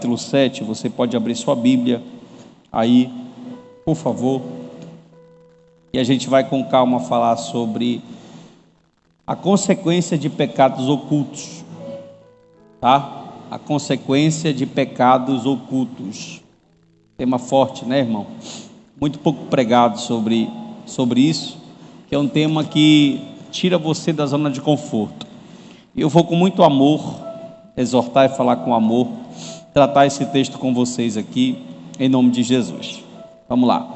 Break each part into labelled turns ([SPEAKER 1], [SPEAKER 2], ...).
[SPEAKER 1] capítulo 7, você pode abrir sua Bíblia aí, por favor. E a gente vai com calma falar sobre a consequência de pecados ocultos, tá? A consequência de pecados ocultos. Tema forte, né, irmão? Muito pouco pregado sobre isso, que é um tema que tira você da zona de conforto. E eu vou com muito amor exortar e falar com amor, tratar esse texto com vocês aqui, em nome de Jesus. Vamos lá.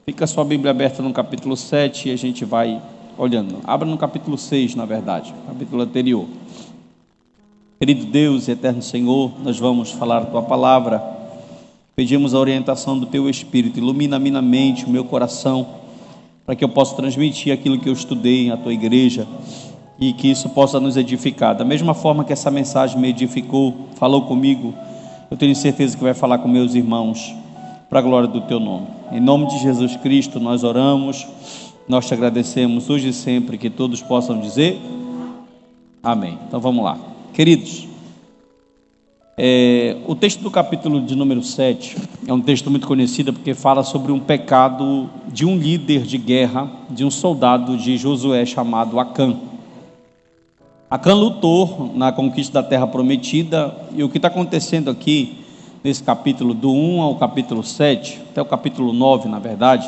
[SPEAKER 1] Fica a sua Bíblia aberta no capítulo 7 e a gente vai olhando. Abra no capítulo 6, na verdade, capítulo anterior. Querido Deus e eterno Senhor, nós vamos falar a Tua palavra. Pedimos a orientação do Teu Espírito. Ilumina a minha mente, o meu coração, para que eu possa transmitir aquilo que eu estudei na Tua igreja e que isso possa nos edificar. Da mesma forma que essa mensagem me edificou, falou comigo, eu tenho certeza que vai falar com meus irmãos, para a glória do Teu nome. Em nome de Jesus Cristo nós oramos, nós te agradecemos hoje e sempre, que todos possam dizer amém. Então vamos lá. Queridos, o texto do capítulo de número 7 é um texto muito conhecido porque fala sobre um pecado de um líder de guerra, de um soldado de Josué chamado Acã. Acã lutou na conquista da terra prometida, e o que está acontecendo aqui nesse capítulo do 1 ao capítulo 7, até o capítulo 9 na verdade,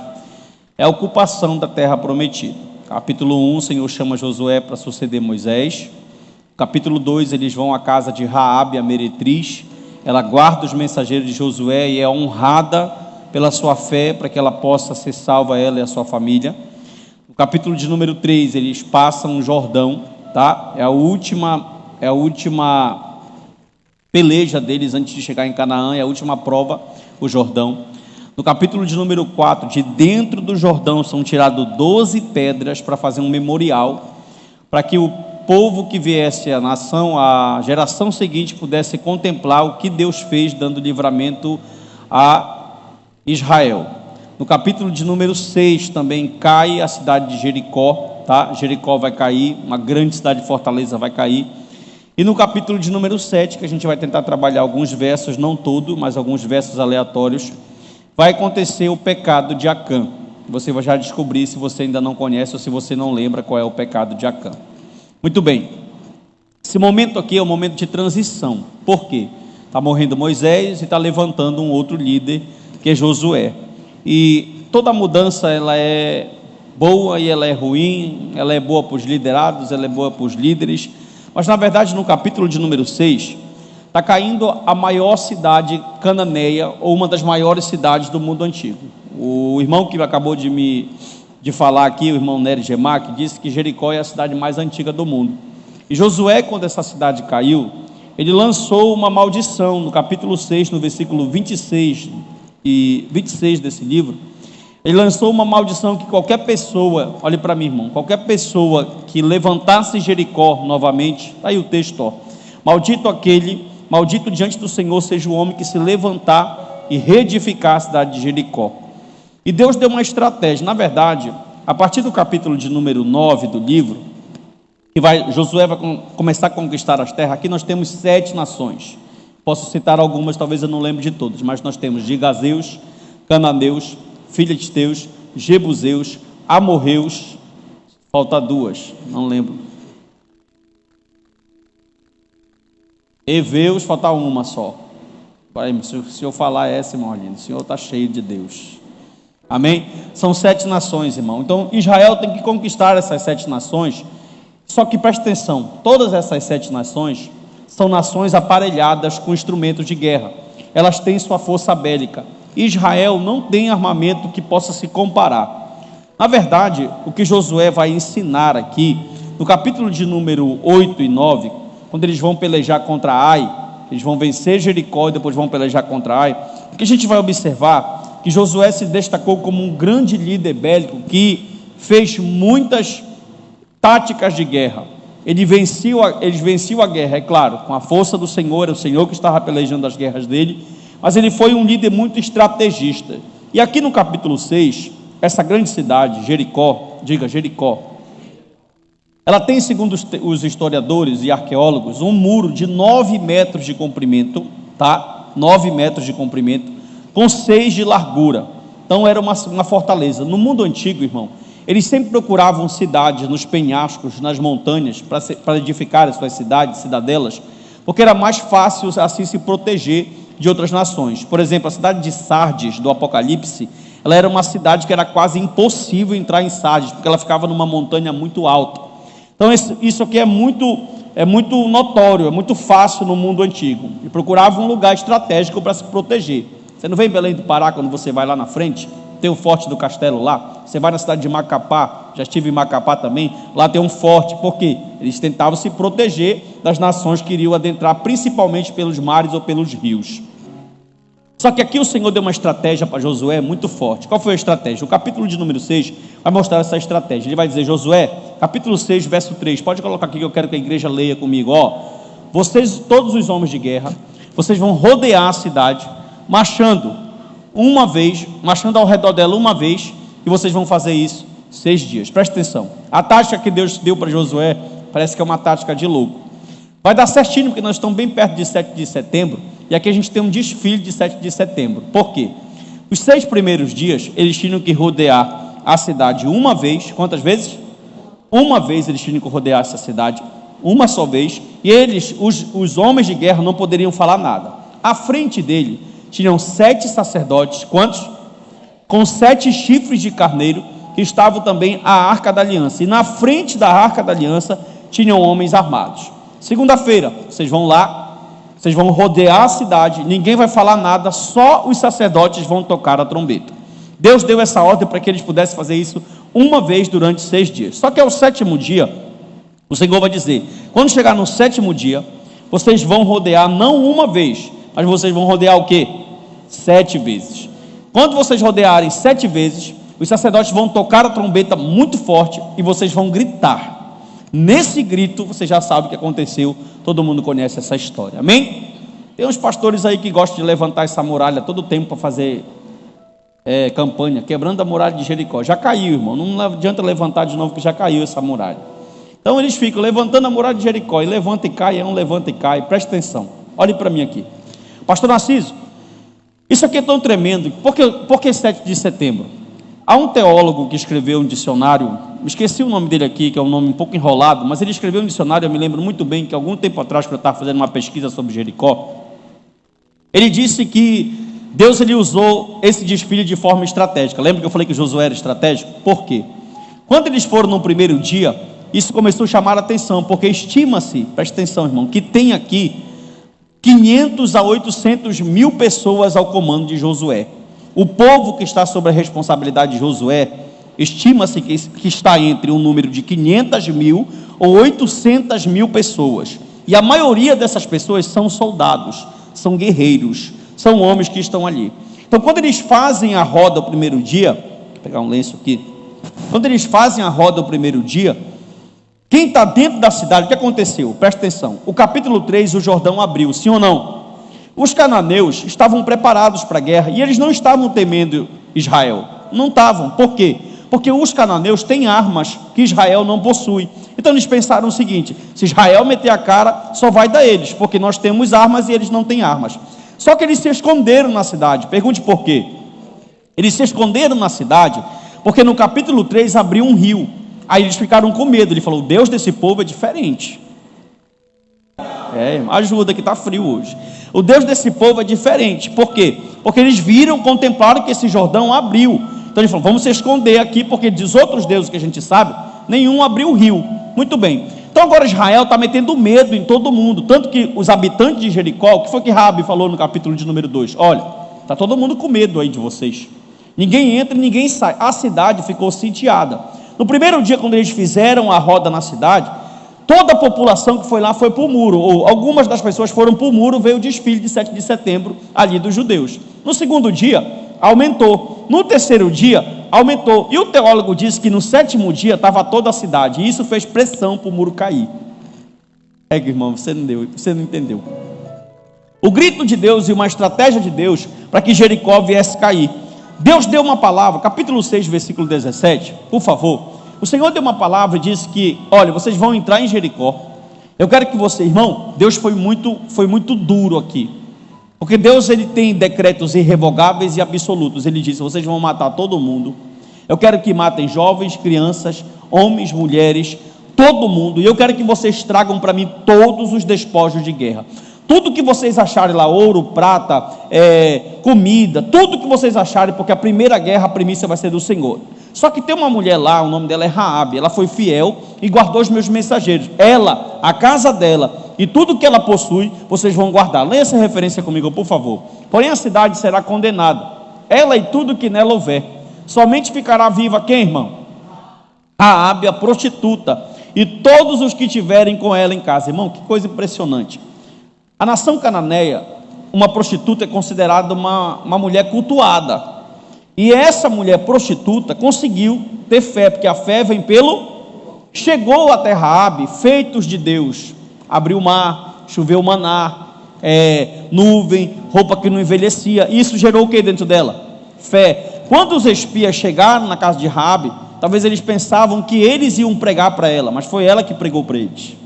[SPEAKER 1] é a ocupação da terra prometida. Capítulo 1, o Senhor chama Josué para suceder Moisés. Capítulo 2, eles vão à casa de Raabe, a meretriz. Ela guarda os mensageiros de Josué e é honrada pela sua fé, para que ela possa ser salva, ela e a sua família. No capítulo de número 3, eles passam o Jordão, tá? É a última peleja deles antes de chegar em Canaã, é a última prova, o Jordão. No capítulo de número 4, de dentro do Jordão são tiradas 12 pedras para fazer um memorial, para que o povo que viesse a nação, a geração seguinte, pudesse contemplar o que Deus fez, dando livramento a Israel. No capítulo de número 6 também cai a cidade de Jericó, tá? Jericó vai cair, uma grande cidade de fortaleza vai cair. E no capítulo de número 7, que a gente vai tentar trabalhar alguns versos, não todo, mas alguns versos aleatórios, vai acontecer o pecado de Acã. Você vai já descobrir, se você ainda não conhece ou se você não lembra qual é o pecado de Acã. Muito bem, esse momento aqui é um momento de transição. Por quê? Está morrendo Moisés e está levantando um outro líder, que é Josué. E toda mudança ela é boa e ela é ruim, ela é boa para os liderados, ela é boa para os líderes. Mas na verdade no capítulo de número 6, está caindo a maior cidade cananeia, ou uma das maiores cidades do mundo antigo. O irmão que acabou de falar aqui, o irmão Nery Gemac, disse que Jericó é a cidade mais antiga do mundo. E Josué, quando essa cidade caiu, ele lançou uma maldição no capítulo 6, no versículo 26 e 26 desse livro. Ele lançou uma maldição que qualquer pessoa, olhe para mim, irmão, qualquer pessoa que levantasse Jericó novamente, está aí o texto, ó, maldito diante do Senhor seja o homem que se levantar e reedificar a cidade de Jericó. E Deus deu uma estratégia. Na verdade, a partir do capítulo de número 9 do livro, Josué vai começar a conquistar as terras. Aqui nós temos 7 nações. Posso citar algumas, talvez eu não lembre de todas, mas nós temos Gigazeus, Cananeus, Filisteus, Jebuseus, Amorreus, falta 2, não lembro. Eveus, falta uma só. Se eu falar essa, irmão, o Senhor está cheio de Deus. Amém? São 7 nações, irmão. Então Israel tem que conquistar essas 7 nações. Só que preste atenção, todas essas 7 nações são nações aparelhadas com instrumentos de guerra. Elas têm sua força bélica. Israel não tem armamento que possa se comparar. Na verdade, o que Josué vai ensinar aqui, no capítulo de número 8 e 9, quando eles vão pelejar contra Ai, eles vão vencer Jericó e depois vão pelejar contra Ai, o que a gente vai observar que Josué se destacou como um grande líder bélico que fez muitas táticas de guerra. Eles venciam a guerra, é claro, com a força do Senhor, é o Senhor que estava pelejando as guerras dele, mas ele foi um líder muito estrategista. E aqui no capítulo 6, essa grande cidade, Jericó, diga Jericó, ela tem, segundo os historiadores e arqueólogos, um muro de 9 metros de comprimento, tá? 9 metros de comprimento, com 6 de largura. Então era uma fortaleza. No mundo antigo, irmão, eles sempre procuravam cidades nos penhascos, nas montanhas, para edificar as suas cidades, cidadelas, porque era mais fácil assim se proteger de outras nações. Por exemplo, a cidade de Sardes, do Apocalipse, ela era uma cidade que era quase impossível entrar em Sardes, porque ela ficava numa montanha muito alta. Então isso aqui é muito notório, é muito fácil no mundo antigo. E procurava um lugar estratégico para se proteger. Você não vê em Belém do Pará, quando você vai lá na frente, tem o Forte do Castelo lá. Você vai na cidade de Macapá, já estive em Macapá também, lá tem um forte. Por quê? Eles tentavam se proteger das nações que iriam adentrar, principalmente pelos mares ou pelos rios. Só que aqui o Senhor deu uma estratégia para Josué muito forte. Qual foi a estratégia? O capítulo de número 6 vai mostrar essa estratégia. Ele vai dizer: Josué, capítulo 6, verso 3, pode colocar aqui que eu quero que a igreja leia comigo. Vocês, todos os homens de guerra, vocês vão rodear a cidade, marchando ao redor dela uma vez, e vocês vão fazer isso 6 dias. Presta atenção, a tática que Deus deu para Josué parece que é uma tática de louco. Vai dar certinho, porque nós estamos bem perto de 7 de setembro, e aqui a gente tem um desfile de 7 de setembro. Por quê? Os 6 primeiros dias, eles tinham que rodear a cidade uma vez. Quantas vezes? Uma vez eles tinham que rodear essa cidade, uma só vez, e eles, os homens de guerra, não poderiam falar nada. À frente dele, tinham 7 sacerdotes. Quantos? Com 7 chifres de carneiro, que estavam também a Arca da Aliança. E na frente da Arca da Aliança, tinham homens armados. Segunda-feira, vocês vão lá, vocês vão rodear a cidade, ninguém vai falar nada, só os sacerdotes vão tocar a trombeta. Deus deu essa ordem para que eles pudessem fazer isso uma vez durante 6 dias. Só que ao 7º dia, o Senhor vai dizer: quando chegar no 7º dia, vocês vão rodear não uma vez, mas vocês vão rodear o quê? 7 vezes. Quando vocês rodearem 7 vezes, os sacerdotes vão tocar a trombeta muito forte e vocês vão gritar. Nesse grito, você já sabe o que aconteceu, todo mundo conhece essa história, amém? Tem uns pastores aí que gostam de levantar essa muralha todo tempo para fazer campanha, quebrando a muralha de Jericó. Já caiu, irmão, não adianta levantar de novo, que já caiu essa muralha. Então eles ficam levantando a muralha de Jericó, e levanta e cai, levanta e cai. Presta atenção, olhe para mim aqui. Pastor Narciso, isso aqui é tão tremendo. Por que 7 de setembro? Há um teólogo que escreveu um dicionário, esqueci o nome dele aqui, que é um nome um pouco enrolado, mas ele escreveu um dicionário. Eu me lembro muito bem que algum tempo atrás, quando eu estava fazendo uma pesquisa sobre Jericó, ele disse que Deus ele usou esse desfile de forma estratégica. Lembra que eu falei que Josué era estratégico? Por quê? Quando eles foram no primeiro dia, isso começou a chamar a atenção, porque estima-se, preste atenção, irmão, que tem aqui 500 a 800 mil pessoas ao comando de Josué. O povo que está sob a responsabilidade de Josué, estima-se que está entre um número de 500 mil ou 800 mil pessoas. E a maioria dessas pessoas são soldados, são guerreiros, são homens que estão ali. Então, quando eles fazem a roda o primeiro dia, vou pegar um lenço aqui. Quando eles fazem a roda o primeiro dia, quem está dentro da cidade, o que aconteceu? Presta atenção. O capítulo 3, o Jordão abriu, sim ou não? Os cananeus estavam preparados para a guerra e eles não estavam temendo Israel. Não estavam. Por quê? Porque os cananeus têm armas que Israel não possui. Então eles pensaram o seguinte: se Israel meter a cara, só vai dar eles, porque nós temos armas e eles não têm armas. Só que eles se esconderam na cidade. Pergunte por quê? Eles se esconderam na cidade porque no capítulo 3 abriu um rio. Aí eles ficaram com medo. Ele falou: o Deus desse povo é diferente. Ajuda que está frio hoje. O Deus desse povo é diferente. Por quê? Porque eles contemplaram que esse Jordão abriu. Então ele falou: vamos se esconder aqui, porque dos outros deuses que a gente sabe, nenhum abriu o rio. Muito bem. Então agora Israel está metendo medo em todo mundo. Tanto que os habitantes de Jericó, o que foi que Raabe falou no capítulo de número 2? Olha, está todo mundo com medo aí de vocês. Ninguém entra e ninguém sai. A cidade ficou sitiada. No primeiro dia, quando eles fizeram a roda na cidade, toda a população que foi lá foi para o muro, ou algumas das pessoas foram para o muro, veio o desfile de 7 de setembro ali dos judeus. No segundo dia, aumentou. No terceiro dia, aumentou. E o teólogo disse que no 7º dia estava toda a cidade, e isso fez pressão para o muro cair. Irmão, você não entendeu. O grito de Deus e uma estratégia de Deus para que Jericó viesse cair. Deus deu uma palavra, capítulo 6, versículo 17, por favor. O Senhor deu uma palavra e disse que, olha, vocês vão entrar em Jericó. Eu quero que você, irmão, Deus foi muito duro aqui. Porque Deus, ele tem decretos irrevogáveis e absolutos. Ele disse: vocês vão matar todo mundo. Eu quero que matem jovens, crianças, homens, mulheres, todo mundo. E eu quero que vocês tragam para mim todos os despojos de guerra. Tudo que vocês acharem lá, ouro, prata, comida, tudo que vocês acharem, porque a primeira guerra, a primícia vai ser do Senhor. Só que tem uma mulher lá, o nome dela é Raabe, ela foi fiel e guardou os meus mensageiros. Ela, a casa dela e tudo que ela possui, vocês vão guardar. Leia essa referência comigo, por favor. Porém a cidade será condenada, ela e tudo que nela houver. Somente ficará viva quem, irmão? Raabe, a prostituta, e todos os que tiverem com ela em casa. Irmão, que coisa impressionante. A nação cananeia, uma prostituta é considerada uma mulher cultuada. E essa mulher prostituta conseguiu ter fé, porque a fé vem chegou até Raabe, feitos de Deus. Abriu o mar, choveu maná, nuvem, roupa que não envelhecia. Isso gerou o que dentro dela? Fé. Quando os espias chegaram na casa de Raabe, talvez eles pensavam que eles iam pregar para ela, mas foi ela que pregou para eles.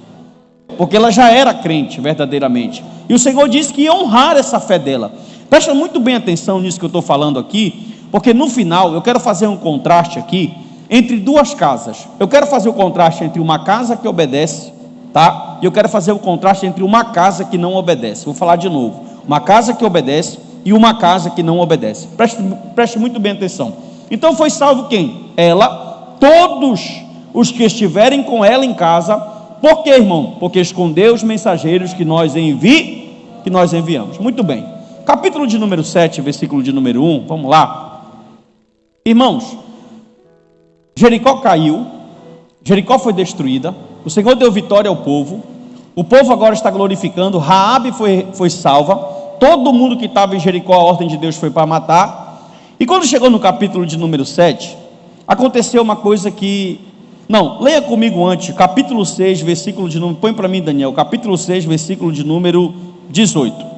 [SPEAKER 1] Porque ela já era crente verdadeiramente, e o Senhor disse que ia honrar essa fé dela. Presta muito bem atenção nisso que eu estou falando aqui, porque no final eu quero fazer um contraste aqui entre duas casas. Eu quero fazer o contraste entre uma casa que obedece, tá? E eu quero fazer o contraste entre uma casa que não obedece. Vou falar de novo: uma casa que obedece e uma casa que não obedece. Preste muito bem atenção. Então foi salvo quem? Ela, todos os que estiverem com ela em casa. Por quê, irmão? Porque escondeu os mensageiros que nós enviamos. Muito bem. Capítulo de número 7, versículo de número 1. Vamos lá. Irmãos, Jericó caiu, Jericó foi destruída, o Senhor deu vitória ao povo, o povo agora está glorificando, Raabe foi salva, todo mundo que estava em Jericó, a ordem de Deus foi para matar. E quando chegou no capítulo de número 7, aconteceu uma coisa que... Não, leia comigo antes, capítulo 6, versículo de número... Põe para mim, Daniel, capítulo 6, versículo de número 18.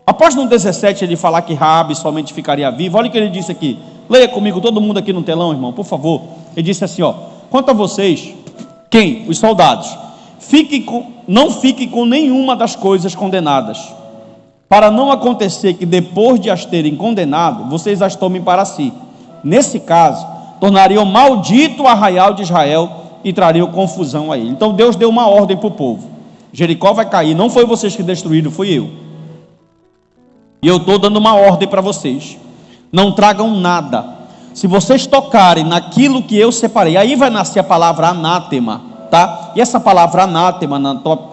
[SPEAKER 1] Após no 17 ele falar que Raabe somente ficaria vivo, olha o que ele disse aqui. Leia comigo, todo mundo aqui no telão, irmão, por favor. Ele disse assim, ó: quanto a vocês, quem? Os soldados, não fiquem com nenhuma das coisas condenadas, para não acontecer que depois de as terem condenado, vocês as tomem para si. Nesse caso, tornariam maldito o arraial de Israel e trariam confusão a ele. Então Deus deu uma ordem para o povo: Jericó vai cair, não foi vocês que destruíram, fui eu. E eu estou dando uma ordem para vocês: não tragam nada. Se vocês tocarem naquilo que eu separei, aí vai nascer a palavra anátema, tá? E essa palavra anátema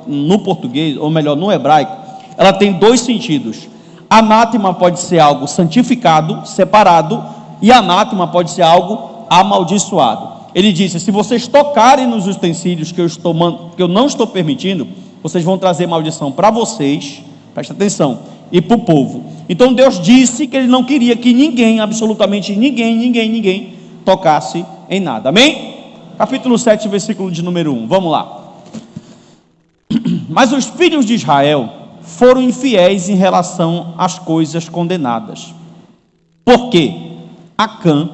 [SPEAKER 1] no português, ou melhor, no hebraico, ela tem dois sentidos. Anátema pode ser algo santificado, separado, e anátema pode ser algo amaldiçoado. Ele disse: se vocês tocarem nos utensílios que eu não estou permitindo, vocês vão trazer maldição para vocês, presta atenção, e para o povo. Então Deus disse que ele não queria que ninguém, absolutamente ninguém tocasse em nada. Amém? Capítulo 7, versículo de número 1, vamos lá. Mas os filhos de Israel foram infiéis em relação às coisas condenadas. Por quê? Acã,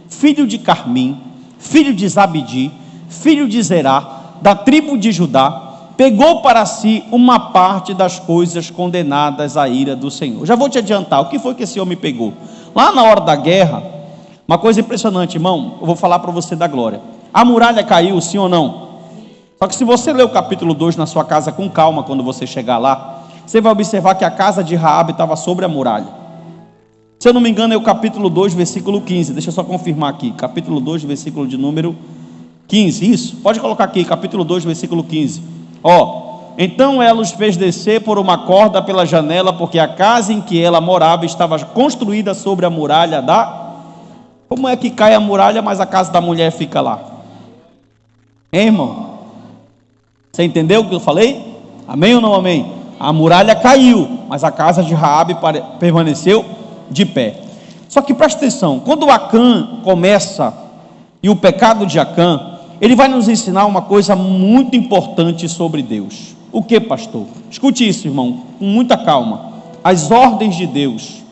[SPEAKER 1] filho de Carmim, filho de Zabdi, filho de Zerá, da tribo de Judá, pegou para si uma parte das coisas condenadas à ira do Senhor. Já vou te adiantar, o que foi que esse homem pegou? Lá na hora da guerra, uma coisa impressionante, irmão, eu vou falar para você da glória. A muralha caiu, sim ou não? Só que se você ler o capítulo 2 na sua casa com calma, quando você chegar lá, você vai observar que a casa de Raabe estava sobre a muralha. Se eu não me engano é o capítulo 2, versículo 15, deixa eu só confirmar aqui, capítulo 2, versículo de número 15, isso? Pode colocar aqui, capítulo 2, versículo 15. Então ela os fez descer por uma corda pela janela, porque a casa em que ela morava estava construída sobre a muralha Como é que cai a muralha, mas a casa da mulher fica lá? Hein, irmão? Você entendeu o que eu falei? Amém ou não amém? A muralha caiu, mas a casa de Raabe permaneceu de pé. Só que presta atenção, quando Acã começa, e o pecado de Acã, ele vai nos ensinar uma coisa muito importante sobre Deus. O que, pastor? Escute isso, irmão, com muita calma. As ordens de Deus,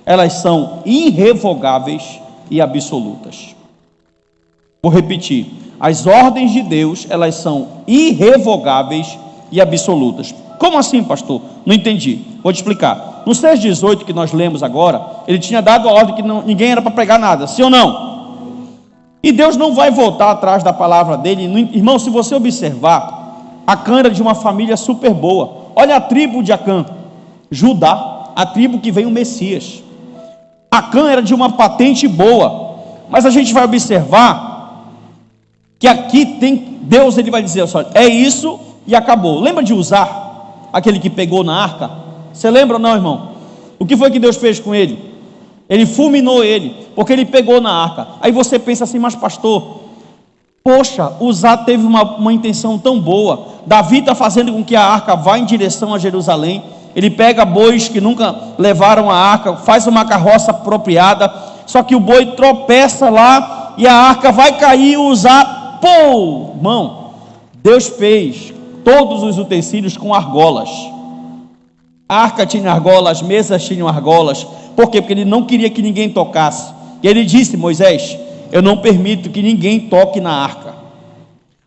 [SPEAKER 1] elas são irrevogáveis e absolutas. Vou repetir: as ordens de Deus, elas são irrevogáveis e absolutas. Como assim, pastor? Não entendi. Vou te explicar. No 6,18 que nós lemos agora, ele tinha dado a ordem que ninguém era para pregar nada, sim ou não? E Deus não vai voltar atrás da palavra dele. Irmão, se você observar, Acã era de uma família super boa. Olha a tribo de Acã, Judá, a tribo que veio o Messias. Acã era de uma patente boa, mas a gente vai observar que aqui tem Deus, ele vai dizer, olha, é isso e acabou. Lembra de Uzá, aquele que pegou na arca? Você lembra ou não, irmão? O que foi que Deus fez com ele? Ele fulminou ele, porque ele pegou na arca. Aí você pensa assim, mas pastor, poxa, Uzá teve uma intenção tão boa. Davi está fazendo com que a arca vá em direção a Jerusalém. Ele pega bois que nunca levaram a arca, faz uma carroça apropriada, só que o boi tropeça lá e a arca vai cair e Uzá, pô, irmão, Deus fez todos os utensílios com argolas. A arca tinha argolas, as mesas tinham argolas. Por quê? Porque ele não queria que ninguém tocasse. E ele disse, Moisés, eu não permito que ninguém toque na arca.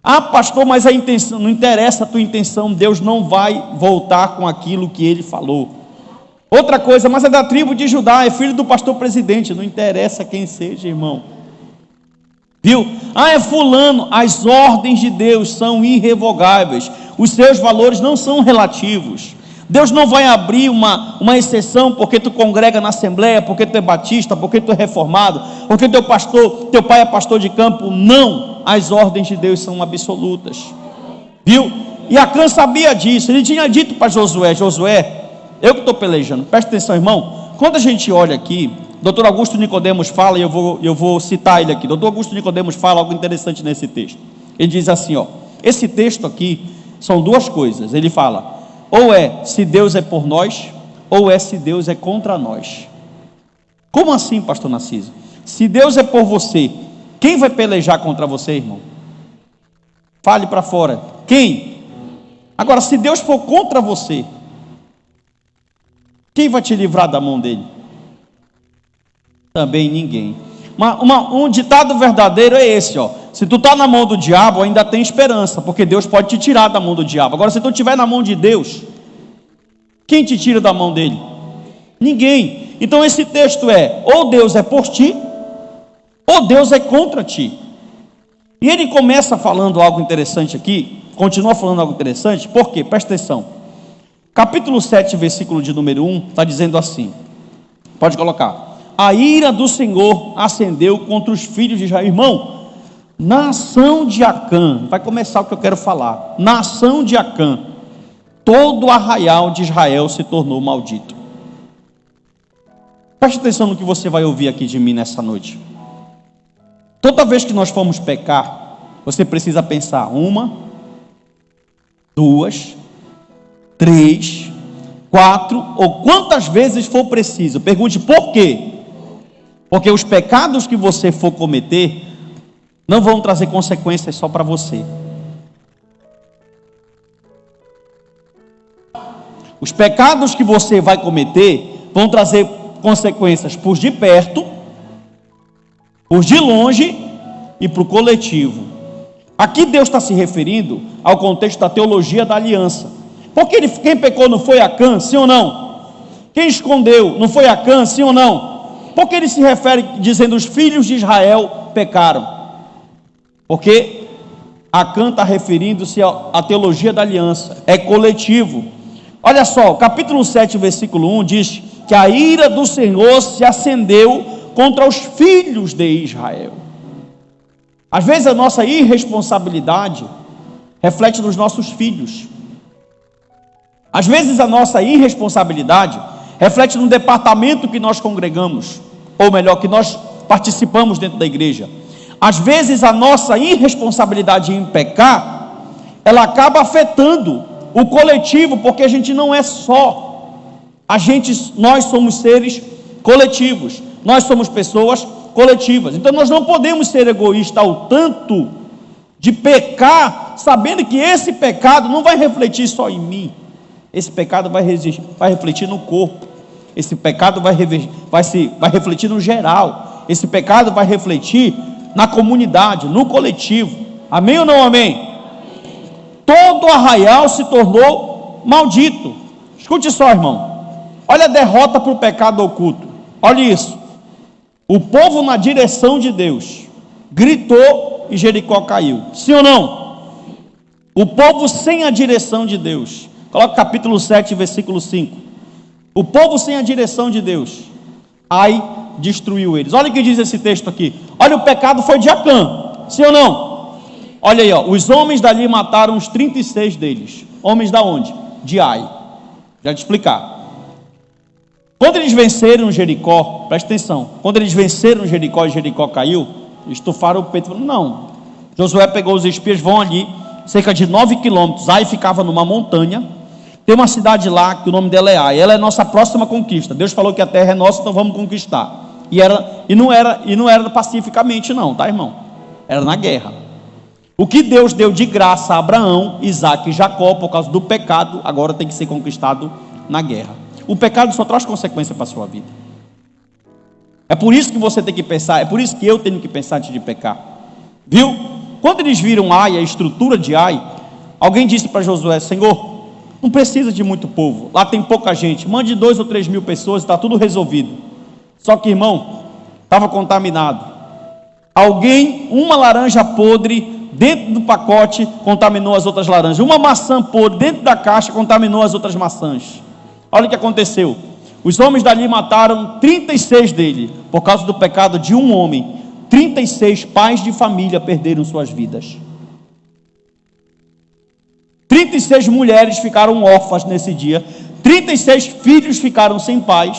[SPEAKER 1] Ah, pastor, mas a intenção, não interessa a tua intenção, Deus não vai voltar com aquilo que ele falou. Outra coisa, mas é da tribo de Judá, é filho do pastor presidente, não interessa quem seja, irmão. Viu? Ah, é fulano. As ordens de Deus são irrevogáveis, os seus valores não são relativos. Deus não vai abrir uma exceção porque tu congrega na assembleia, porque tu é batista, porque tu é reformado, porque teu pai é pastor de campo. Não, as ordens de Deus são absolutas. Viu? E Acã sabia disso. Ele tinha dito para Josué, eu que estou pelejando, presta atenção, irmão. Quando a gente olha aqui, Dr. Augusto Nicodemos fala, e eu vou citar ele aqui. Dr. Augusto Nicodemos fala algo interessante nesse texto. Ele diz assim, ó, esse texto aqui são duas coisas. Ele fala, ou é se Deus é por nós, ou é se Deus é contra nós. Como assim, pastor Narciso? Se Deus é por você, quem vai pelejar contra você, irmão? Fale para fora. Quem? Agora, se Deus for contra você, quem vai te livrar da mão dele? Também ninguém. Um ditado verdadeiro é esse, ó. Se tu está na mão do diabo, ainda tem esperança, porque Deus pode te tirar da mão do diabo. Agora, se tu estiver na mão de Deus, quem te tira da mão dele? Ninguém. Então esse texto é, ou Deus é por ti, ou Deus é contra ti. E ele começa falando algo interessante aqui, continua falando algo interessante, por quê? Presta atenção. Capítulo 7, versículo de número 1, está dizendo assim, pode colocar, a ira do Senhor acendeu contra os filhos de Israel. Irmão, na ação de Acã, vai começar o que eu quero falar, na ação de Acã, todo o arraial de Israel se tornou maldito. Preste atenção no que você vai ouvir aqui de mim nessa noite. Toda vez que nós formos pecar, você precisa pensar 1, 2, 3, 4, ou quantas vezes for preciso. Pergunte por quê? Porque os pecados que você for cometer não vão trazer consequências só para você. Os pecados que você vai cometer vão trazer consequências por de perto, por de longe e para o coletivo. Aqui Deus está se referindo ao contexto da teologia da aliança. Porque quem pecou não foi Acã, sim ou não? Quem escondeu não foi Acã, sim ou não? Porque ele se refere dizendo os filhos de Israel pecaram. Porque Acã está referindo-se à teologia da aliança, é coletivo. Olha só, capítulo 7, versículo 1 diz que a ira do Senhor se acendeu contra os filhos de Israel. Às vezes a nossa irresponsabilidade reflete nos nossos filhos. Às vezes a nossa irresponsabilidade reflete no departamento que nós congregamos, ou melhor, que nós participamos dentro da igreja. Às vezes a nossa irresponsabilidade em pecar, ela acaba afetando o coletivo, porque a gente não é só, nós somos seres coletivos, nós somos pessoas coletivas. Então nós não podemos ser egoístas ao tanto de pecar, sabendo que esse pecado não vai refletir só em mim, esse pecado vai refletir no corpo, esse pecado vai refletir no geral, esse pecado vai refletir na comunidade, no coletivo. Amém ou não amém? Todo arraial se tornou maldito. Escute só, irmão. Olha a derrota para o pecado oculto. Olha isso. O povo na direção de Deus gritou e Jericó caiu. Sim ou não? O povo sem a direção de Deus. Coloca capítulo 7, versículo 5. O povo sem a direção de Deus. Ai, destruiu eles. Olha o que diz esse texto aqui. Olha, o pecado foi de Acã. Sim ou não? Olha aí, ó. Os homens dali mataram os 36 deles. Homens da onde? De Ai. Já te explicar. Quando eles venceram Jericó, presta atenção. Quando eles venceram Jericó e Jericó caiu, estufaram o peito. Não. Josué pegou os espias, vão ali, cerca de 9 quilômetros. Ai ficava numa montanha. Tem uma cidade lá que o nome dela é Ai. Ela é a nossa próxima conquista. Deus falou que a terra é nossa, então vamos conquistar. E não era pacificamente, não, tá, irmão? Era na guerra. O que Deus deu de graça a Abraão, Isaac e Jacó, por causa do pecado, agora tem que ser conquistado na guerra. O pecado só traz consequência para a sua vida. É por isso que você tem que pensar, é por isso que eu tenho que pensar antes de pecar. Viu? Quando eles viram Ai, a estrutura de Ai, alguém disse para Josué: Senhor, não precisa de muito povo, lá tem pouca gente, mande 2 ou 3 mil pessoas, está tudo resolvido. Só que, irmão, estava contaminado. Alguém, uma laranja podre dentro do pacote contaminou as outras laranjas, uma maçã podre dentro da caixa contaminou as outras maçãs. Olha o que aconteceu. Os homens dali mataram 36 dele, por causa do pecado de um homem. 36 pais de família perderam suas vidas. 36 mulheres ficaram órfãs nesse dia. 36 filhos ficaram sem pais,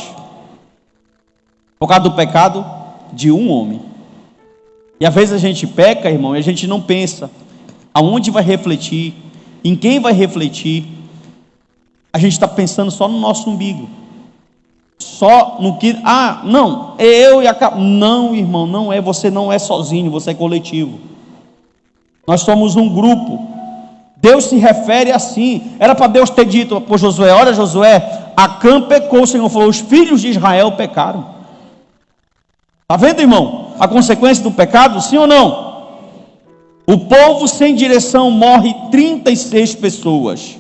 [SPEAKER 1] por causa do pecado de um homem. E às vezes a gente peca, irmão, e a gente não pensa aonde vai refletir, em quem vai refletir. A gente está pensando só no nosso umbigo, só no que, não, é eu e a... Não, irmão, não é, você não é sozinho, você é coletivo. Nós somos um grupo. Deus se refere assim. Era para Deus ter dito para Josué: olha, Josué, Acã pecou. O Senhor falou: os filhos de Israel pecaram. Está vendo, irmão, a consequência do pecado, sim ou não? O povo sem direção morre 36 pessoas.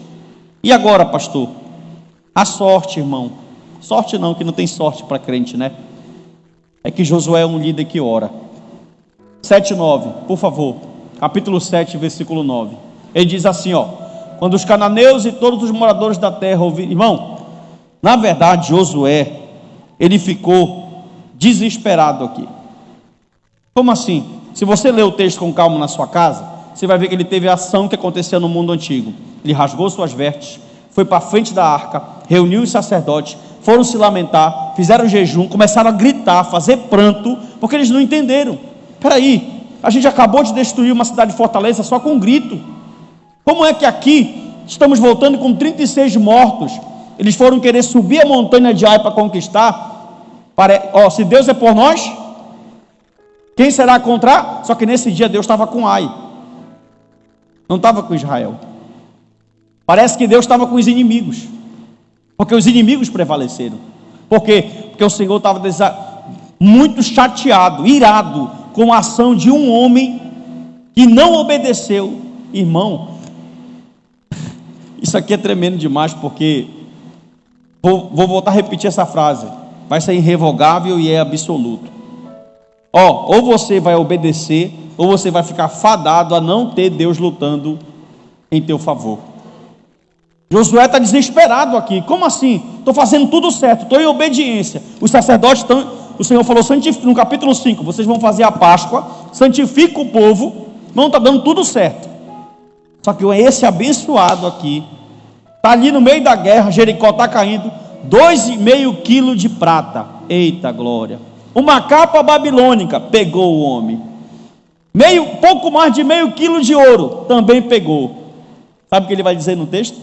[SPEAKER 1] E agora, pastor? A sorte, irmão. Sorte não, que não tem sorte para crente, né? É que Josué é um líder que ora. 7:9, por favor. Capítulo 7, versículo 9. Ele diz assim, ó: quando os cananeus e todos os moradores da terra ouviram... Irmão, na verdade, Josué, ele ficou desesperado aqui. Como assim? Se você ler o texto com calma na sua casa, você vai ver que ele teve a ação que acontecia no mundo antigo. Ele rasgou suas vestes, foi para a frente da arca, reuniu os sacerdotes, foram se lamentar, fizeram jejum, começaram a gritar, fazer pranto, porque eles não entenderam. Peraí, a gente acabou de destruir uma cidade de Fortaleza só com um grito. Como é que aqui estamos voltando com 36 mortos? Eles foram querer subir a montanha de Ai para conquistar. Se Deus é por nós, quem será contra? Só que nesse dia Deus estava com Ai, não estava com Israel. Parece que Deus estava com os inimigos, porque os inimigos prevaleceram. Por quê? Porque o Senhor estava muito chateado, irado com a ação de um homem que não obedeceu. Irmão, isso aqui é tremendo demais, porque vou voltar a repetir essa frase, vai ser irrevogável e é absoluto. Ou você vai obedecer, ou você vai ficar fadado a não ter Deus lutando em teu favor. Josué está desesperado aqui. Como assim? Estou fazendo tudo certo, estou em obediência. Os sacerdotes estão... O Senhor falou no capítulo 5, vocês vão fazer a Páscoa, santifica o povo. Não está dando tudo certo. Só que esse abençoado aqui está ali no meio da guerra. Jericó está caindo. 2,5 quilos de prata. Eita glória. Uma capa babilônica, pegou o homem. Pouco mais de meio quilo de ouro, também pegou. Sabe o que ele vai dizer no texto?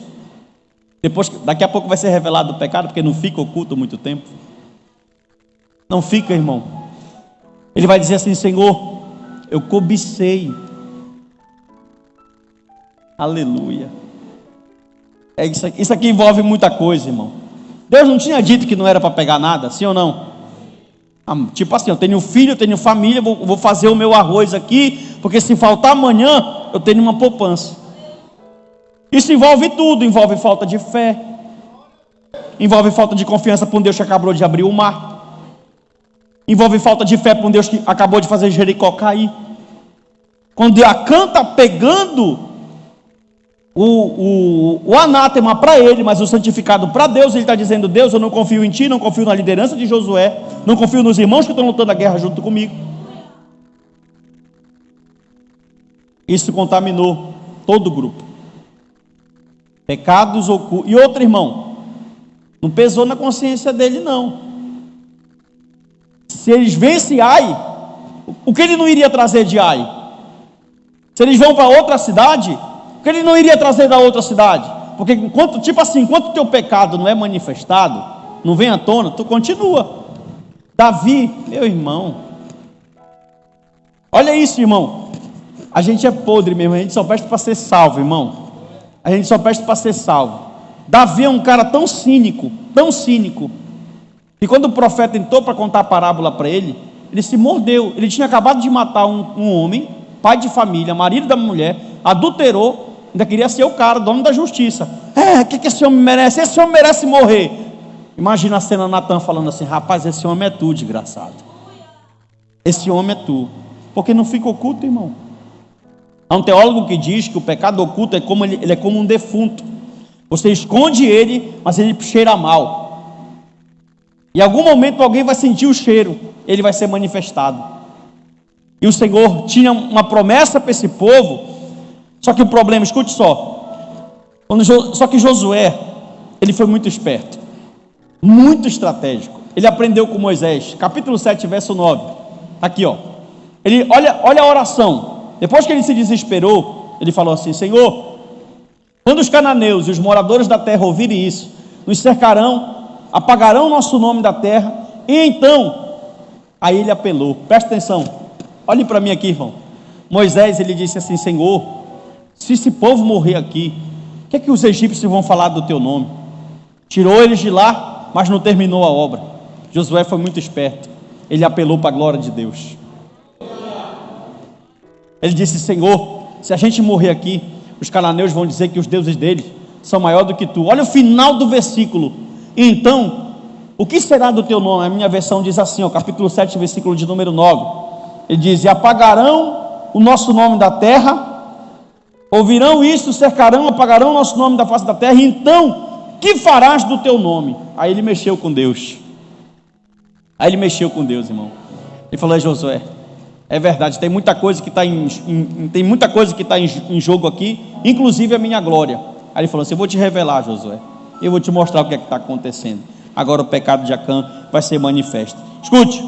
[SPEAKER 1] Daqui a pouco vai ser revelado o pecado, porque não fica oculto muito tempo. Não fica, irmão. Ele vai dizer assim: Senhor, eu cobicei. Aleluia. Isso aqui envolve muita coisa, irmão. Deus não tinha dito que não era para pegar nada, sim ou não? Tipo assim, eu tenho filho, eu tenho família, vou fazer o meu arroz aqui, porque se faltar amanhã, eu tenho uma poupança. Isso envolve tudo, envolve falta de fé, envolve falta de confiança para um Deus que acabou de abrir o mar, envolve falta de fé para um Deus que acabou de fazer Jericó cair. Quando Acã está pegando o anátema para ele, mas o santificado para Deus, ele está dizendo: Deus, eu não confio em ti, não confio na liderança de Josué, não confio nos irmãos que estão lutando a guerra junto comigo. Isso contaminou todo o grupo. Pecados ocultos. E outro irmão, não pesou na consciência dele não. Se eles vencem Ai, o que ele não iria trazer de Ai? Se eles vão para outra cidade, o que ele não iria trazer da outra cidade? Porque enquanto o teu pecado não é manifestado, não vem à tona, tu continua. Davi, meu irmão, olha isso, irmão. A gente é podre mesmo, a gente só presta para ser salvo, irmão. A gente só presta para ser salvo. Davi é um cara tão cínico, que quando o profeta entrou para contar a parábola para ele, ele se mordeu. Ele tinha acabado de matar um homem, pai de família, marido da mulher, adulterou, ainda queria ser o cara, dono da justiça. O que esse homem merece? Esse homem merece morrer. Imagina a cena, Natan falando assim: rapaz, esse homem é tu, desgraçado. Esse homem é tu. Porque não fica oculto, irmão. Há um teólogo que diz que o pecado oculto é como ele é como um defunto. Você esconde ele, mas ele cheira mal. Em algum momento alguém vai sentir o cheiro, ele vai ser manifestado. E o Senhor tinha uma promessa para esse povo. Só que o problema, escute só, só que Josué, ele foi muito esperto, muito estratégico. Ele aprendeu com Moisés, capítulo 7, verso 9. Aqui, ó. Ele, olha a oração. Depois que ele se desesperou, ele falou assim: Senhor, quando os cananeus e os moradores da terra ouvirem isso, nos cercarão, apagarão nosso nome da terra, e então, aí ele apelou. Presta atenção, olhe para mim aqui, irmão. Moisés, ele disse assim: Senhor, se esse povo morrer aqui, o que é que os egípcios vão falar do teu nome? Tirou eles de lá, mas não terminou a obra. Josué foi muito esperto, ele apelou para a glória de Deus. Ele disse: Senhor, se a gente morrer aqui, os cananeus vão dizer que os deuses deles são maiores do que tu. Olha o final do versículo. Então, o que será do teu nome? A minha versão diz assim, ó, capítulo 7, versículo de número 9. Ele diz: e apagarão o nosso nome da terra, ouvirão isso, cercarão, apagarão o nosso nome da face da terra, e então, que farás do teu nome? Aí ele mexeu com Deus. Irmão. Ele falou: Josué, é verdade, tem muita coisa que está em jogo aqui, inclusive a minha glória. Aí ele falou assim: eu vou te revelar, Josué, eu vou te mostrar o que é que está acontecendo. Agora o pecado de Acã vai ser manifesto. Escute,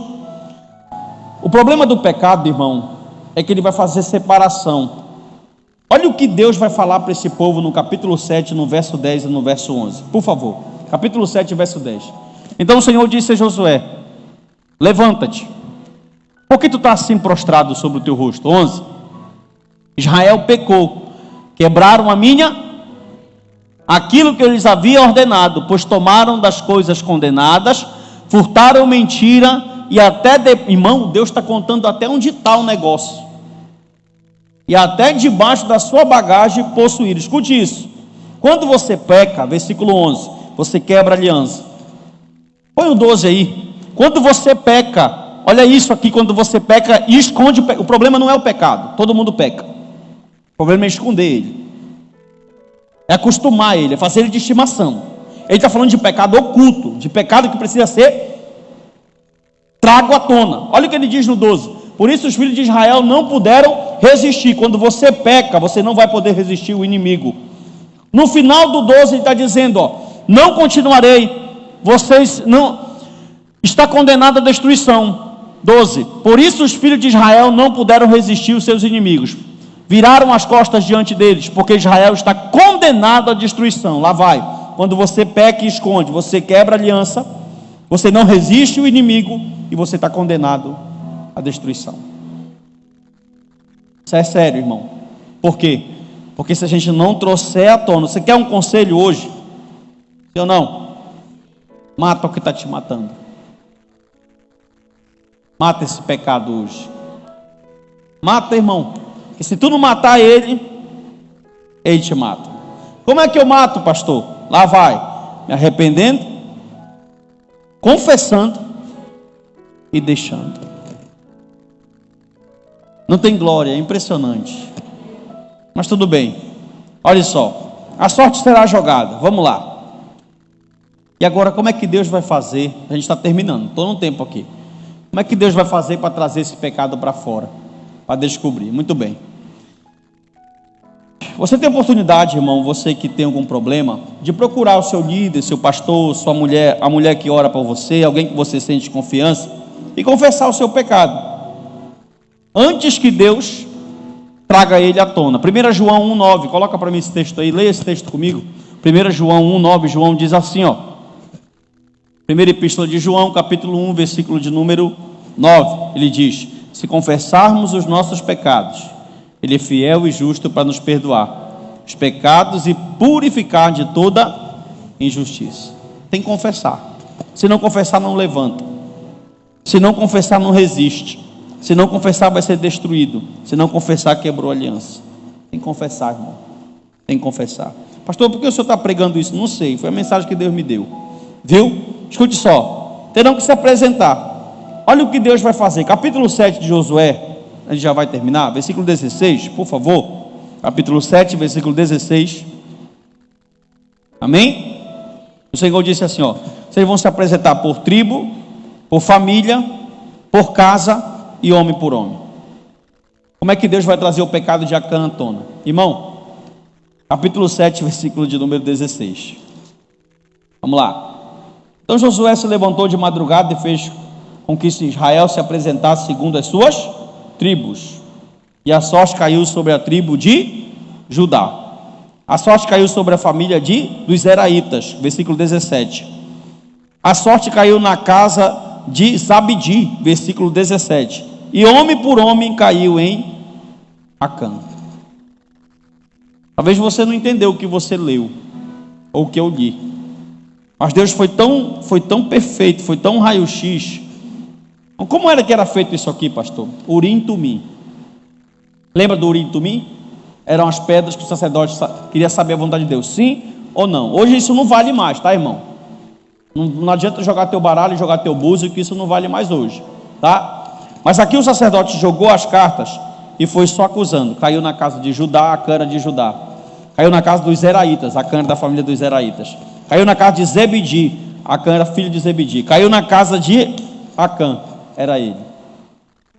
[SPEAKER 1] o problema do pecado, irmão, é que ele vai fazer separação. Olha o que Deus vai falar para esse povo no capítulo 7, no verso 10 e no verso 11, por favor. Capítulo 7, verso 10. Então o Senhor disse a Josué: levanta-te. Por que tu estás assim prostrado sobre o teu rosto? 11. Israel pecou, quebraram aquilo que eu lhes havia ordenado, pois tomaram das coisas condenadas, furtaram mentira, e até, irmão, Deus está contando até onde está o negócio, e até debaixo da sua bagagem possuíram. Escute isso: quando você peca, versículo 11, você quebra a aliança. Põe o 12 aí. Quando você peca, olha isso aqui: quando você peca e esconde o pecado. O problema não é o pecado, todo mundo peca. O problema é esconder ele, é acostumar ele, é fazer ele de estimação. Ele está falando de pecado oculto, de pecado que precisa ser trago à tona. Olha o que ele diz no 12: por isso os filhos de Israel não puderam resistir. Quando você peca, você não vai poder resistir o inimigo. No final do 12 ele está dizendo, ó: não continuarei, vocês não, está condenado à destruição. 12, por isso os filhos de Israel não puderam resistir os seus inimigos, viraram as costas diante deles, porque Israel está condenado à destruição. Lá vai, quando você peca e esconde, você quebra a aliança, você não resiste o inimigo, e você está condenado à destruição. Isso é sério, irmão. Por quê? Porque se a gente não trouxer à tona, você quer um conselho hoje? Sim ou não? Mata o que está te matando. Mata esse pecado hoje. Mata, irmão. Porque se tu não matar ele, ele te mata. Como é que eu mato, pastor? Lá vai, me arrependendo, confessando e deixando. Não tem glória, é impressionante. Mas tudo bem. Olha só, a sorte será jogada. Vamos lá. E agora, como é que Deus vai fazer? A gente está terminando, estou no tempo aqui. Como é que Deus vai fazer para trazer esse pecado para fora? Para descobrir. Muito bem. Você tem oportunidade, irmão, você que tem algum problema, de procurar o seu líder, seu pastor, sua mulher, a mulher que ora por você, alguém que você sente confiança, e confessar o seu pecado, antes que Deus traga ele à tona. 1 João 1,9, coloca para mim esse texto aí, leia esse texto comigo. 1 João 1,9, João diz assim, ó. Primeira epístola de João, capítulo 1, versículo de número 9, ele diz: se confessarmos os nossos pecados, Ele é fiel e justo para nos perdoar os pecados e purificar de toda injustiça. Tem que confessar. Se não confessar, não levanta. Se não confessar, não resiste. Se não confessar, vai ser destruído. Se não confessar, quebrou a aliança. Tem que confessar, irmão. Tem que confessar. Pastor, por que o senhor está pregando isso? Não sei, foi a mensagem que Deus me deu. Viu? Escute só. Terão que se apresentar. Olha o que Deus vai fazer. Capítulo 7 de Josué. A gente já vai terminar. Versículo 16, por favor. Capítulo 7, versículo 16. Amém? O Senhor disse assim, ó: vocês vão se apresentar por tribo, por família, por casa e homem por homem. Como é que Deus vai trazer o pecado de Acã à tona? Irmão, capítulo 7, versículo de número 16. Vamos lá. Então Josué se levantou de madrugada e fez com que Israel se apresentasse segundo as suas tribos. E a sorte caiu sobre a tribo de Judá. A sorte caiu sobre a família dos Zeraitas. Versículo 17. A sorte caiu na casa de Zabdi. Versículo 17. E homem por homem caiu em Acã. Talvez você não entendeu o que você leu, ou o que eu li. Mas Deus foi tão perfeito, foi tão raio-x. Como era que era feito isso aqui, pastor? Urim e Tumim. Lembra do Urim e Tumim? Eram as pedras que o sacerdote queria saber a vontade de Deus, sim ou não. Hoje isso não vale mais, tá, irmão? Não adianta jogar teu baralho e jogar teu búzio, que isso não vale mais hoje, tá? Mas aqui o sacerdote jogou as cartas e foi só acusando. Caiu na casa de Judá, a cana de Judá. Caiu na casa dos Zeraitas, a cana da família dos Zeraitas. Caiu na casa de Zebedi, a cana era filho de Zebedi. Caiu na casa de Acã, era ele.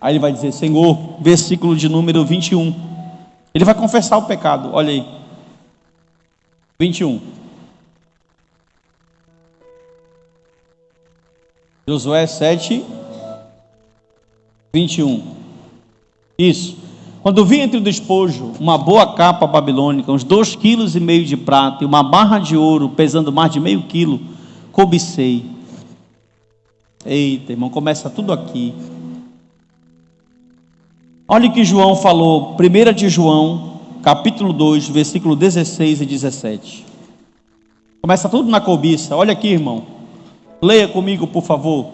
[SPEAKER 1] Aí ele vai dizer, Senhor, versículo de número 21. Ele vai confessar o pecado, olha aí. 21. Josué 7, 21. Isso. Quando vi entre o despojo uma boa capa babilônica, uns 2,5 kg de prata e uma barra de ouro pesando mais de meio quilo, cobicei. Eita, irmão, começa tudo aqui. Olha o que João falou, 1 de João, capítulo 2, versículo 16 e 17. Começa tudo na cobiça. Olha aqui, irmão. Leia comigo, por favor.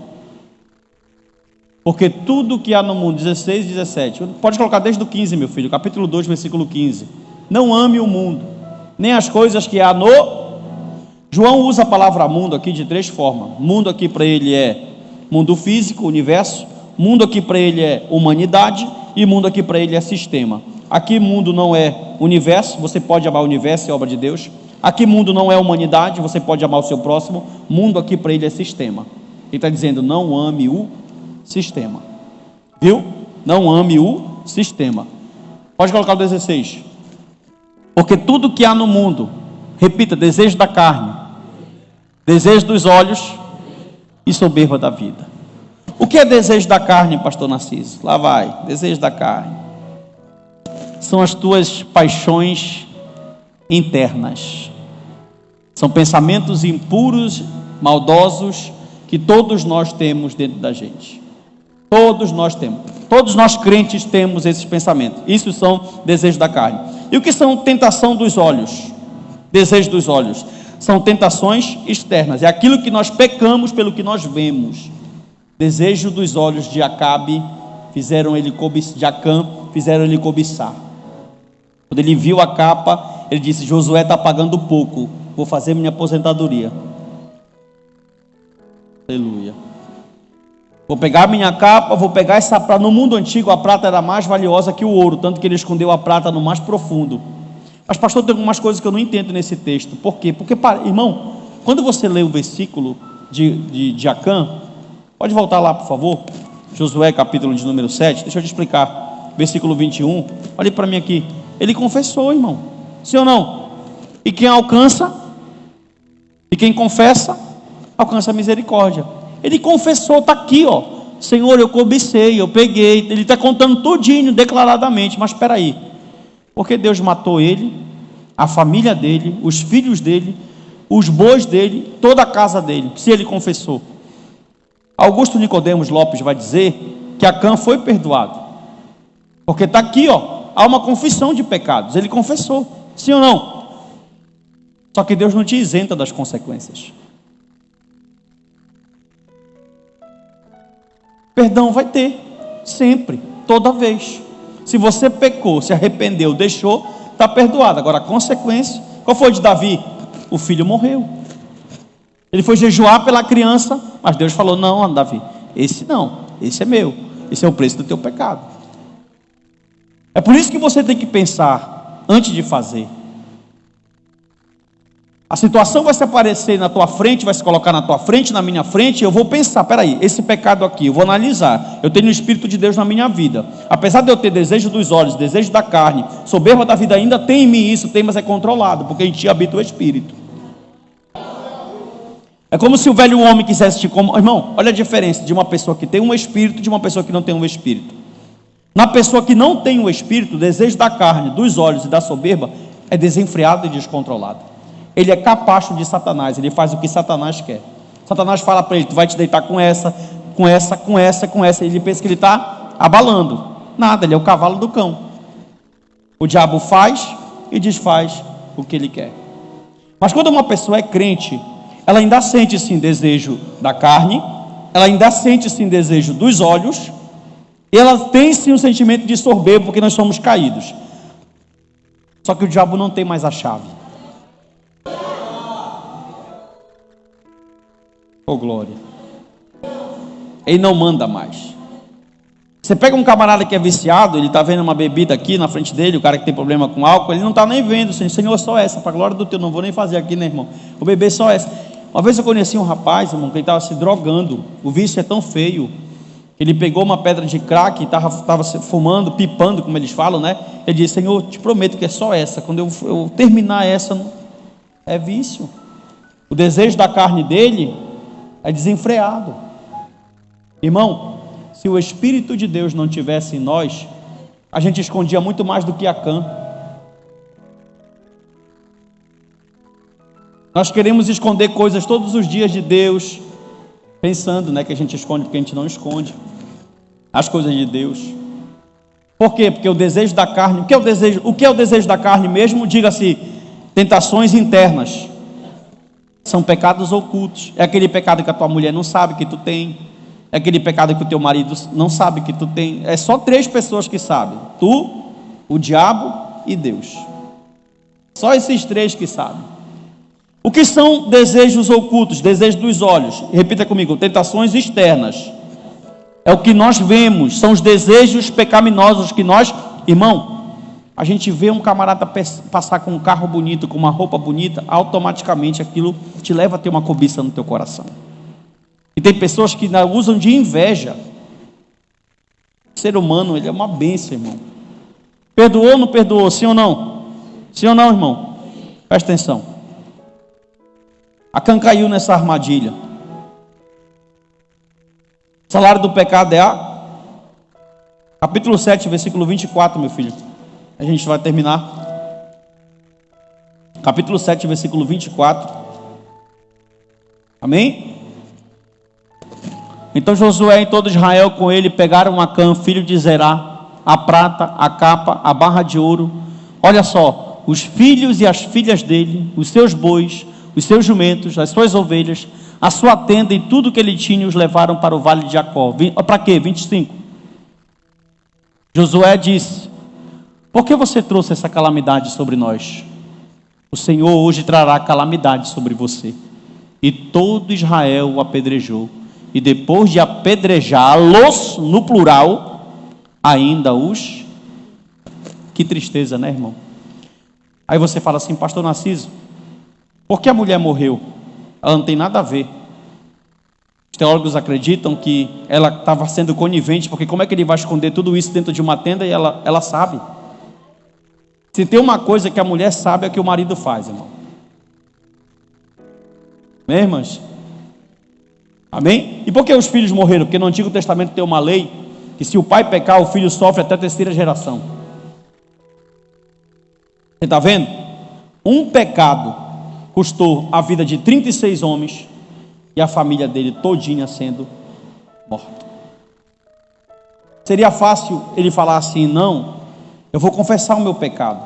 [SPEAKER 1] Porque tudo que há no mundo, 16 e 17. Pode colocar desde o 15, meu filho. Capítulo 2, versículo 15. Não ame o mundo, nem as coisas que há no... João usa a palavra mundo aqui de 3 formas. Mundo aqui para ele é mundo físico, universo. Mundo aqui para ele é humanidade. E mundo aqui para ele é sistema. Aqui mundo não é universo, você pode amar o universo, é obra de Deus. Aqui mundo não é humanidade, você pode amar o seu próximo. Mundo aqui para ele é sistema. Ele está dizendo, não ame o sistema. Viu? Não ame o sistema. Pode colocar o 16. Porque tudo que há no mundo, repita, desejo da carne, desejo dos olhos e soberba da vida. O que é desejo da carne, pastor Narciso? Lá vai, desejo da carne. São as tuas paixões internas. São pensamentos impuros, maldosos, que todos nós temos dentro da gente. Todos nós temos. Todos nós crentes temos esses pensamentos. Isso são desejos da carne. E o que são tentação dos olhos? Desejo dos olhos. São tentações externas. É aquilo que nós pecamos pelo que nós vemos. Desejo dos olhos de Acabe fizeram ele cobiçar. Quando ele viu a capa, Ele disse: Josué está pagando pouco, vou fazer minha aposentadoria. Aleluia. Vou pegar minha capa, vou pegar essa prata. No mundo antigo a prata era mais valiosa que o ouro, tanto que ele escondeu a prata no mais profundo. Mas pastor, tem algumas coisas que eu não entendo nesse texto. Por quê? Porque, irmão, quando você lê o versículo de Acã, pode voltar lá por favor, Josué capítulo de número 7, deixa eu te explicar, versículo 21, olhe para mim aqui, ele confessou, irmão, sim ou não? E quem alcança, e quem confessa, alcança a misericórdia. Ele confessou, está aqui, ó, Senhor, eu cobicei, eu peguei, ele está contando tudinho, declaradamente. Mas espera aí, porque Deus matou ele, a família dele, os filhos dele, os bois dele, toda a casa dele, se ele confessou? Augusto Nicodemos Lopes vai dizer que Acã foi perdoado, porque está aqui, ó, há uma confissão de pecados, ele confessou, sim ou não? Só que Deus não te isenta das consequências. Perdão vai ter, sempre, toda vez. Se você pecou, se arrependeu, deixou, está perdoado. Agora a consequência, qual foi de Davi? O filho morreu. Ele foi jejuar pela criança, mas Deus falou: não, Davi, esse não, esse é meu, esse é o preço do teu pecado. É por isso que você tem que pensar antes de fazer. A situação vai se aparecer na tua frente, vai se colocar na tua frente, na minha frente, e eu vou pensar: peraí, esse pecado aqui, eu vou analisar, eu tenho o Espírito de Deus na minha vida, apesar de eu ter desejo dos olhos, desejo da carne, soberba da vida, ainda tem em mim isso, tem, mas é controlado, porque em ti habita o Espírito. É como se o velho homem quisesse te... Irmão, olha a diferença de uma pessoa que tem um Espírito, de uma pessoa que não tem um Espírito. Na pessoa que não tem um Espírito, o desejo da carne, dos olhos e da soberba é desenfreado e descontrolado. Ele é capacho de Satanás, ele faz o que Satanás quer. Satanás fala para ele: tu vai te deitar com essa, com essa, com essa, com essa. Ele pensa que ele está abalando. Nada, ele é o cavalo do cão. O diabo faz e desfaz o que ele quer. Mas quando uma pessoa é crente, ela ainda sente sim desejo da carne, ela ainda sente sim desejo dos olhos, e ela tem sim um sentimento de soberbo, porque nós somos caídos. Só que o diabo não tem mais a chave. Oh glória. Ele não manda mais. Você pega um camarada que é viciado, ele está vendo uma bebida aqui na frente dele, o cara que tem problema com álcool, ele não está nem vendo, Senhor, só essa, para a glória do teu, não vou nem fazer aqui, né, irmão? Vou beber só essa. Uma vez eu conheci um rapaz, irmão, que ele estava se drogando. O vício é tão feio. Ele pegou uma pedra de crack e estava fumando, pipando, como eles falam, né? Ele disse: Senhor, te prometo que é só essa. Quando eu terminar essa, é vício. O desejo da carne dele é desenfreado. Irmão, se o Espírito de Deus não tivesse em nós, a gente escondia muito mais do que Acã. Nós queremos esconder coisas todos os dias de Deus, pensando, né, que a gente esconde, porque a gente não esconde as coisas de Deus. Por quê? Porque o desejo da carne, o que é o desejo da carne mesmo? Diga-se, tentações internas. São pecados ocultos. É aquele pecado que a tua mulher não sabe que tu tem, é aquele pecado que o teu marido não sabe que tu tem. É só 3 pessoas que sabem: tu, o diabo e Deus. Só esses 3 que sabem. O que são desejos ocultos? Desejos dos olhos. Repita comigo: tentações externas. É o que nós vemos, são os desejos pecaminosos que nós... Irmão, a gente vê um camarada passar com um carro bonito, com uma roupa bonita, automaticamente aquilo te leva a ter uma cobiça no teu coração. E tem pessoas que usam de inveja. O ser humano, ele é uma bênção, irmão. Perdoou ou não perdoou? Sim ou não? Sim ou não, irmão? Presta atenção. Acã caiu nessa armadilha. O salário do pecado é capítulo 7, versículo 24, meu filho. A gente vai terminar. Capítulo 7, versículo 24. Amém? Então Josué e todo Israel com ele pegaram Acã, filho de Zerá, a prata, a capa, a barra de ouro. Olha só, os filhos e as filhas dele, os seus bois, os seus jumentos, as suas ovelhas, a sua tenda e tudo que ele tinha, os levaram para o vale de Jacó. Para quê? 25. Josué disse: por que você trouxe essa calamidade sobre nós? o Senhor hoje trará calamidade sobre você. E todo Israel o apedrejou. E depois de apedrejá-los, no plural, ainda os... Que tristeza, né, irmão? Aí você fala assim, pastor Narciso, por que a mulher morreu? Ela não tem nada a ver. Os teólogos acreditam que ela estava sendo conivente, porque como é que ele vai esconder tudo isso dentro de uma tenda e ela sabe? Se tem uma coisa que a mulher sabe, é que o marido faz, irmão. Amém, irmãs? Amém? E por que os filhos morreram? Porque no Antigo Testamento tem uma lei que se o pai pecar, o filho sofre até a terceira geração. Você está vendo? Um pecado custou a vida de 36 homens e a família dele todinha sendo morta. Seria fácil ele falar assim, não, eu vou confessar o meu pecado.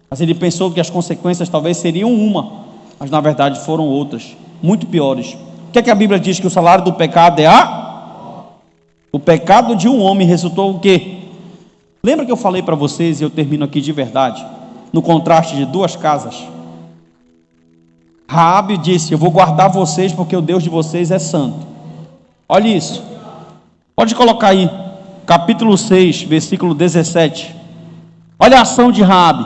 [SPEAKER 1] Mas ele pensou que as consequências talvez seriam uma, mas na verdade foram outras, muito piores. O que é que a Bíblia diz? Que o salário do pecado é o pecado de um homem resultou o quê? Lembra que eu falei para vocês, e eu termino aqui de verdade, no contraste de duas casas? Raabe disse, eu vou guardar vocês porque o Deus de vocês é santo. Olha isso. Pode colocar aí, capítulo 6, versículo 17. Olha a ação de Raabe.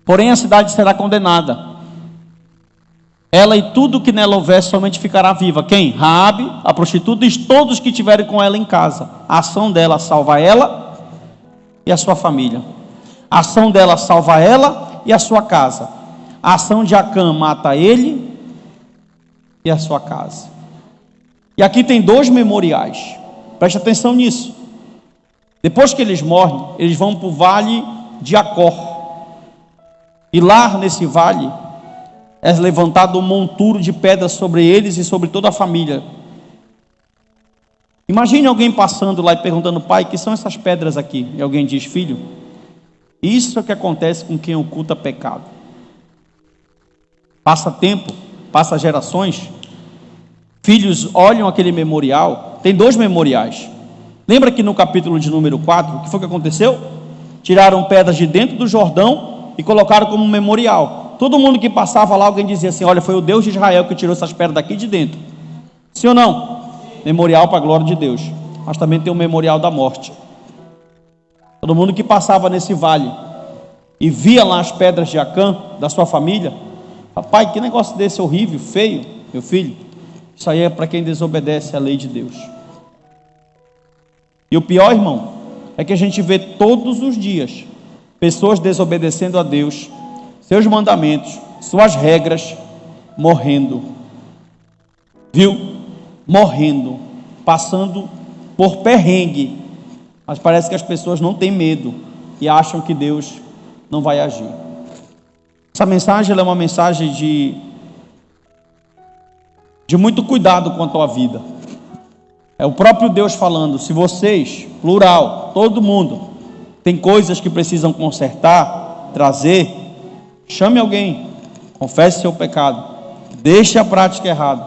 [SPEAKER 1] Porém a cidade será condenada. Ela e tudo que nela houver somente ficará viva. Quem? Raabe, a prostituta e todos que estiverem com ela em casa. A ação dela salva ela e a sua família. A ação dela salva ela e a sua casa. A ação de Acã mata ele e a sua casa. E aqui tem dois memoriais. Preste atenção nisso. Depois que eles morrem, eles vão para o vale de Acor. E lá nesse vale é levantado um monturo de pedras sobre eles e sobre toda a família. Imagine alguém passando lá e perguntando, pai, que são essas pedras aqui? E alguém diz, filho, isso é o que acontece com quem oculta pecado. Passa tempo, passa gerações, filhos olham aquele memorial, tem dois memoriais. Lembra que no capítulo de número 4, o que foi que aconteceu? Tiraram pedras de dentro do Jordão e colocaram como memorial. Todo mundo que passava lá, alguém dizia assim, olha, foi o Deus de Israel que tirou essas pedras daqui de dentro. Sim ou não? Memorial para a glória de Deus. Mas também tem o memorial da morte. Todo mundo que passava nesse vale e via lá as pedras de Acã, da sua família, pai, que negócio desse horrível, feio, meu filho. Isso aí é para quem desobedece à lei de Deus. E o pior, irmão, é que a gente vê todos os dias pessoas desobedecendo a Deus, seus mandamentos, suas regras, morrendo. Viu? Morrendo, passando por perrengue. Mas parece que as pessoas não têm medo e acham que Deus não vai agir. Essa mensagem ela é uma mensagem de muito cuidado com a tua vida. É o próprio Deus falando, se vocês, plural, todo mundo, tem coisas que precisam consertar, trazer, chame alguém, confesse seu pecado, deixe a prática errada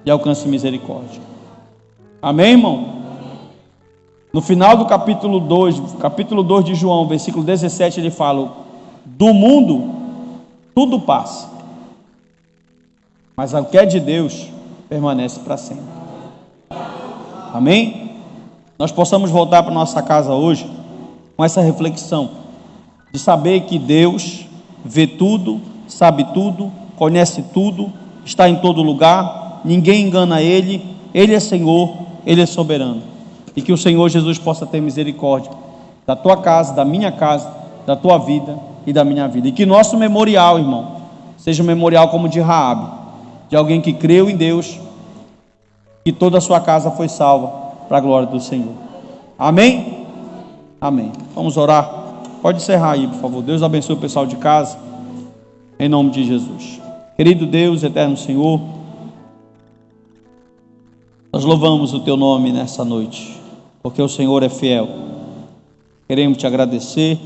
[SPEAKER 1] e alcance misericórdia. Amém, irmão? No final do capítulo 2 de João, versículo 17, ele fala, do mundo tudo passa, mas o que é de Deus permanece para sempre. Amém? Nós possamos voltar para nossa casa hoje com essa reflexão de saber que Deus vê tudo, sabe tudo, conhece tudo, está em todo lugar, ninguém engana Ele, Ele é Senhor, Ele é soberano. E que o Senhor Jesus possa ter misericórdia da tua casa, da minha casa, da tua vida e da minha vida. E que nosso memorial, irmão, seja um memorial como de Raabe, de alguém que creu em Deus, que toda a sua casa foi salva para a glória do Senhor. Amém? Amém. Vamos orar. Pode encerrar aí, por favor. Deus abençoe o pessoal de casa, em nome de Jesus. Querido Deus, eterno Senhor, nós louvamos o Teu nome nessa noite, porque o Senhor é fiel. Queremos Te agradecer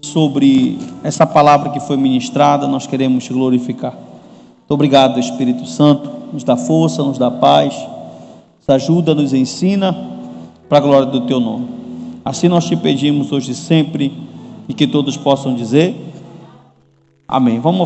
[SPEAKER 1] sobre essa palavra que foi ministrada, nós queremos Te glorificar. Muito obrigado, Espírito Santo, nos dá força, nos dá paz, nos ajuda, nos ensina, para a glória do Teu nome. Assim nós Te pedimos hoje e sempre, e que todos possam dizer... Amém. Vamos